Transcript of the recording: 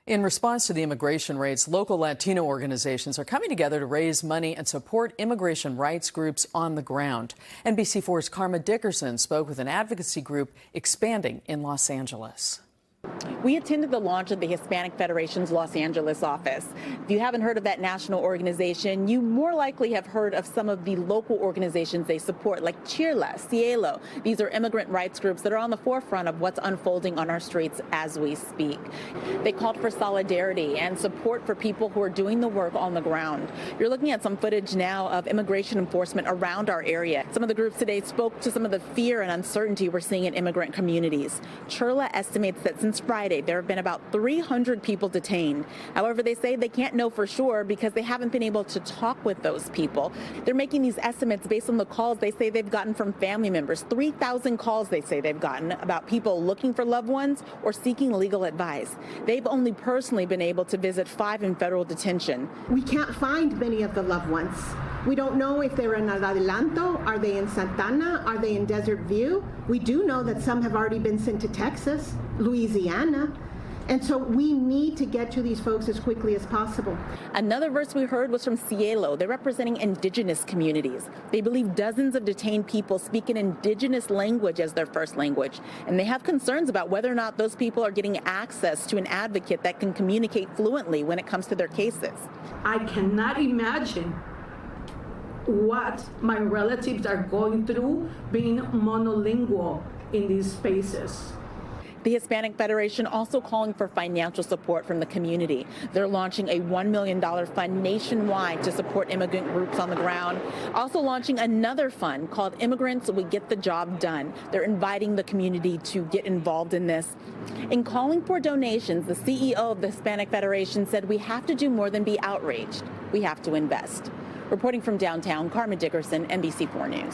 In response to the immigration raids, local Latino organizations are coming together to raise money and support immigration rights groups on the ground. NBC4's Dickerson spoke with an advocacy group expanding in Los Angeles. We attended the launch of the Hispanic Federation's Los Angeles office. If you haven't heard of that national organization, you more likely have heard of some of the local organizations they support, like CHIRLA, CIELO. These are immigrant rights groups that are on the forefront of what's unfolding on our streets as we speak. They called for solidarity and support for people who are doing the work on the ground. You're looking at some footage now of immigration enforcement around our area. Some of the groups today spoke to some of the fear and uncertainty we're seeing in immigrant communities. CHIRLA estimates that since Friday, there have been about 300 people detained. However, they say they can't know for sure because they haven't been able to talk with those people. They're making these estimates based on the calls they say they've gotten from family members. 3,000 calls they say they've gotten about people looking for loved ones or seeking legal advice. They've only personally been able to visit 5 in federal detention. We can't find many of the loved ones. We don't know if they're in Adelanto, are they in Santana, are they in Desert View? We do know that some have already been sent to Texas, Louisiana. And so we need to get to these folks as quickly as possible. Another verse we heard was from CIELO. They're representing indigenous communities. They believe dozens of detained people speak an indigenous language as their first language. And they have concerns about whether or not those people are getting access to an advocate that can communicate fluently when it comes to their cases. I cannot imagine what my relatives are going through being monolingual in these spaces. The Hispanic Federation also calling for financial support from the community. They're launching a $1 million fund nationwide to support immigrant groups on the ground. Also launching another fund called Immigrants We Get the Job Done. They're inviting the community to get involved in this. In calling for donations, the CEO of the Hispanic Federation said we have to do more than be outraged. We have to invest. Reporting from downtown, Dickerson, NBC4 News.